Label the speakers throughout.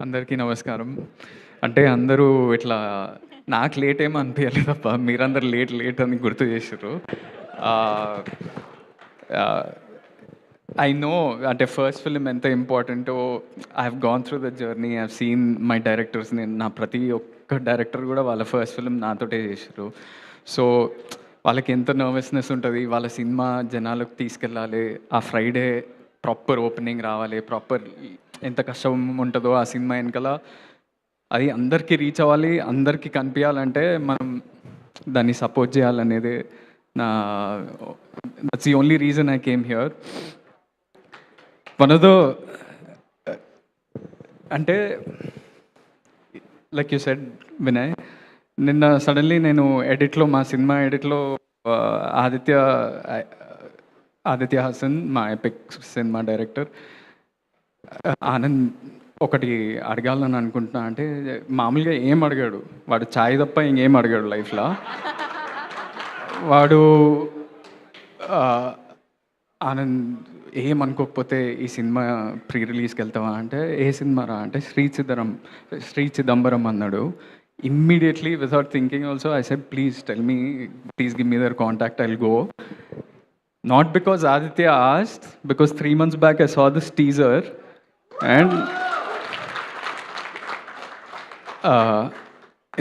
Speaker 1: అందరికీ నమస్కారం. అంటే అందరూ ఇట్లా నాకు లేట్ ఏమి అనిపియలేదబ్బా! మీరందరూ లేట్ లేట్ అని గుర్తు చేసిర్రు. ఆహ్, ఆహ్, ఐ నో అంటే ఫస్ట్ ఫిల్మ్ ఎంత ఇంపార్టెంటో I have gone through the journey. I have seen my directors. నేను నా ప్రతి ఒక్క డైరెక్టర్ కూడా వాళ్ళ ఫస్ట్ ఫిల్మ్ నాతోటే చేసిర్రు. సో, వాళ్ళకి ఎంత నర్వస్‌నెస్ ఉంటది. వాళ్ళ సినిమా జనాలకు తీసుకెళ్ళాలి. ఆ ఫ్రైడే ప్రాపర్ ఓపెనింగ్ రావాలి. ప్రాపర్ ఎంత కష్టం ఉంటదో ఆ సినిమా ఎనకాల అది అందరికీ రీచ్ అవ్వాలి. అందరికీ కనిపియాలంటే మనం దాన్ని సపోర్ట్ చేయాలనేదే నా that's the only reason I came here. One of the అంటే లైక్ యూ సెడ్ వినయ్, నిన్న సడన్లీ నేను ఎడిట్లో మా సినిమా ఎడిట్లో ఆదిత్య ఆదిత్య హాసన్ మా ఎపిక్ సినిమా డైరెక్టర్ ఆనంద్ ఒకటి అడగాలని అనుకుంటున్నా. అంటే మామూలుగా ఏం అడిగాడు వాడు, ఛాయ్ తప్ప ఇంకేం అడిగాడు లైఫ్లో. వాడు ఆనంద్ ఏమనుకోకపోతే ఈ సినిమా ప్రీ రిలీజ్కి వెళ్తావా అంటే, ఏ సినిమా రా అంటే శ్రీ చిదంబరం అన్నాడు. Immediately without thinking also I said please tell me, please give me their contact, I'll go. Not because Aditya asked, because 3 months back I saw this teaser and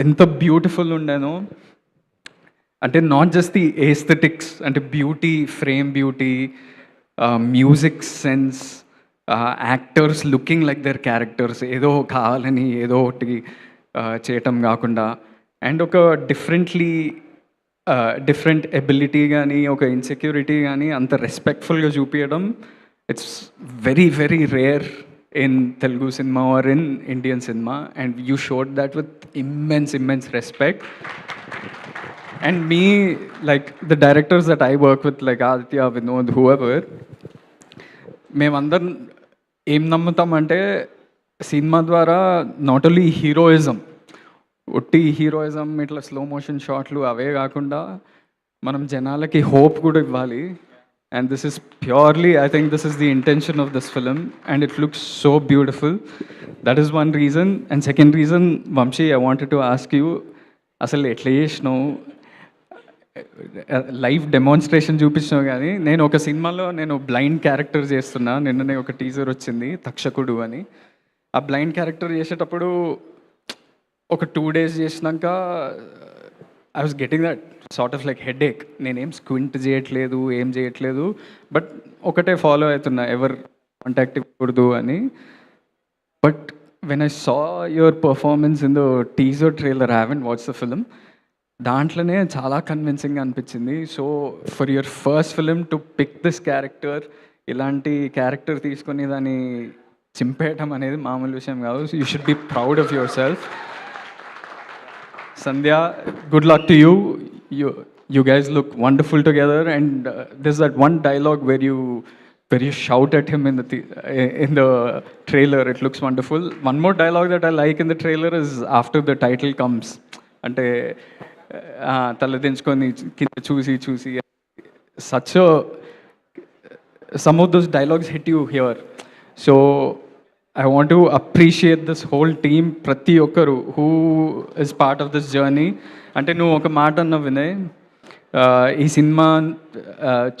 Speaker 1: ఎంత బ్యూటిఫుల్ ఉండేనో. అంటే not just the aesthetics, అంటే beauty, frame beauty, music sense, actors looking like their characters, ఏదో కావాలని ఏదో ఒకటి చేయటం కాకుండా, అండ్ ఒక డిఫరెంట్ ఎబిలిటీ కానీ ఒక ఇన్సెక్యూరిటీ కానీ అంత రెస్పెక్ట్ఫుల్గా చూపించడం, it's very very rare in Telugu cinema or in Indian cinema, and you showed that with immense respect. And me, like the directors that I work with, like Aditya, Vinod, whoever, మేమందరం ఏం నమ్ముతామంటే cinema ద్వారా not only heroism, ఒట్టి heroism ఇట్లా slow motion షాట్లు అవే కాకుండా మనం జనాలకి hope కూడా ఇవ్వాలి. And this is purely, I think this is the intention of this film, and it looks so beautiful. That is one reason. And second reason, Vamshi, I wanted to ask you, అసలు ఎట్లా చేసినావు? Live demonstration చూపించినావు. కానీ నేను ఒక సినిమాలో నేను blind character చేస్తున్నా. నిన్ననే ఒక టీజర్ వచ్చింది తక్షకుడు అని. ఆ బ్లైండ్ క్యారెక్టర్ చేసేటప్పుడు ఒక 2 days చేసినాక I was getting that sort of like headache. నేనేం స్క్వింట్ చేయట్లేదు, ఏం చేయట్లేదు, బట్ ఒకటే ఫాలో అవుతున్నా, ఎవరు కాంటాక్ట్ ఇవ్వకూడదు అని. But when I saw your performance in the teaser trailer, I haven't watch the film, దాంట్లోనే చాలా కన్విన్సింగ్గా అనిపించింది. So for your first film to pick this character, ఇలాంటి క్యారెక్టర్ తీసుకొని దాన్ని చింపేయటం అనేది మామూలు విషయం కాదు. You should be proud of your self. Sandhya, good luck to you. You guys look wonderful together, and there's that one dialogue where you shout at him in the trailer. It looks wonderful. One more dialogue that I like in the trailer is after the title comes. Ante taladinchukoni kinda chusi such a, some of those dialogues hit you here. So I want to appreciate this whole team, ప్రతి ఒక్కరు who is part of this journey. అంటే నువ్వు ఒక మాట అన్నావు వినయ్, ఈ cinema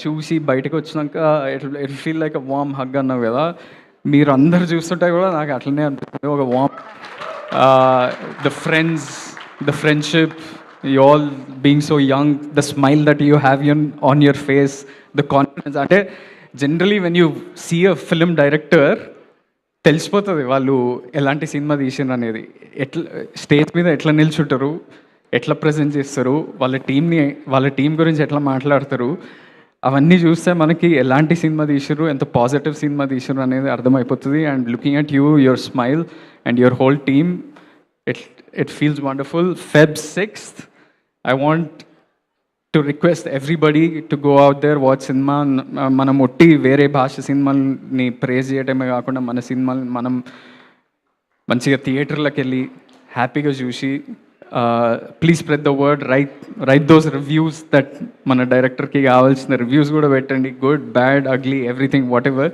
Speaker 1: చూసి బయటకు వచ్చినాక it feel like a warm hug అన్నావు కదా. మీరు అందరు చూస్తుంటే కూడా నాకు అట్లనే అనిపిస్తుంది, ఒక warm, the friends, the friendship, you all being so young, the smile that you have on your face, the confidence. అంటే generally when you see a film director తెలిసిపోతుంది వాళ్ళు ఎలాంటి సినిమా తీసిండ్రు అనేది. ఎట్లా స్టేజ్ మీద ఎట్లా నిల్చుంటారు, ఎట్లా ప్రజెంట్ చేస్తారు, వాళ్ళ టీం గురించి ఎట్లా మాట్లాడతారు, అవన్నీ చూస్తే మనకి ఎలాంటి సినిమా తీసిర్రు, ఎంత పాజిటివ్ సినిమా తీసిర్రు అనేది అర్థమైపోతుంది. And looking at you, your smile and your whole team, it feels wonderful. Feb 6th, I want to request everybody to go out there, watch cinema. మనం ఒట్టి వేరే భాష సినిమాని ప్రేజ్ చేయడమే కాకుండా మన సినిమాని మనం మంచిగా థియేటర్లకు వెళ్ళి హ్యాపీగా చూసి, please spread the word, right those reviews that మన డైరెక్టర్కి కావాల్సిన రివ్యూస్ కూడా పెట్టండి, good, bad, ugly, everything, what ever,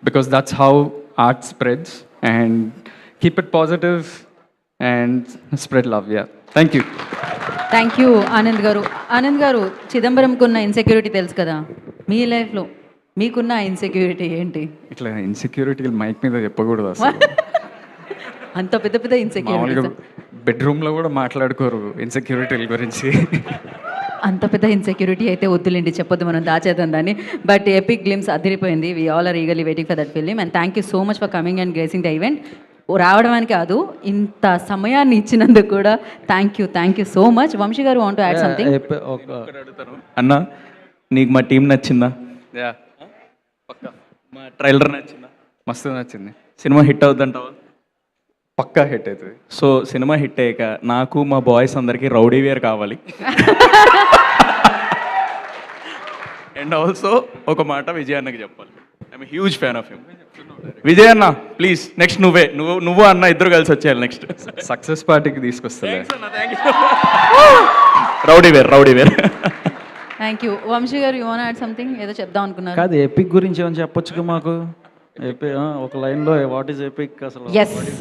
Speaker 1: because that's how art spreads. And keep it positive and spread love. Yeah, thank you.
Speaker 2: Thank you Anand గారు. ఆనంద్ గారు, చిదంబరంకు ఉన్న insecurity తెలుసు కదా, మీ లైఫ్లో మీకున్న ఇన్సెక్యూరిటీ ఏంటి?
Speaker 1: ఇట్లా ఇన్సెక్యూరిటీ మైక్ మీద చెప్పకూడదు అసలు.
Speaker 2: అంత పెద్ద పెద్ద ఇన్సెక్యూరిటీ,
Speaker 1: మామూలుగా బెడ్రూమ్లో కూడా మాట్లాడుకోరు ఇన్సెక్యూరిటీల గురించి.
Speaker 2: అంత పెద్ద ఇన్సెక్యూరిటీ అయితే వద్దులేండి, చెప్పొద్దు, మనం దాచేద్దాం దాన్ని. బట్ ఎపిక్ గ్లిమ్స్ అదిరిపోయింది. We all are eagerly waiting for that film and thank you so much for coming and gracing the event. రావడానికి కాదు, ఇంత సమయాన్ని ఇచ్చినందుకు కూడా thank you so much. Vamshi గారు వాంట్ టు యాడ్ సంథింగ్?
Speaker 3: అన్న, నీకు మా టీం నచ్చిందా?
Speaker 1: యా,
Speaker 3: మా ట్రైలర్ నచ్చిందా?
Speaker 1: మస్తు నచ్చింది.
Speaker 3: సినిమా హిట్ అవుద్దంటావా?
Speaker 1: పక్కా హిట్ అవుతుంది.
Speaker 3: సో సినిమా హిట్ అయ్యాక నాకు మా బాయ్స్ అందరికీ రౌడీ వేర్ కావాలి. అండ్ ఆల్సో ఒక మాట విజయ్ అన్నకి చెప్పాలి. I'm huge fan of him. Vijay అన్న ప్లీజ్, నెక్స్ట్ నువ్వు అన్న ఇద్దరు కలిసి వచ్చేయాలి నెక్స్ట్.
Speaker 1: సక్సెస్ పార్టీకి తీసుకొస్తుంది.
Speaker 3: Rowdy wear.
Speaker 2: Thank you. Vamshi గారు, యూ వాంట్ యాడ్ సంథింగ్? ఏదో చెప్దాం అనుకున్నారు.
Speaker 4: కాదు, ఎపిక్ గురించి ఏమైనా చెప్పొచ్చుగా మాకు. ఒక లైన్లో వాట్ ఈస్ ఎపిక్ అసలు?
Speaker 2: ఎస్.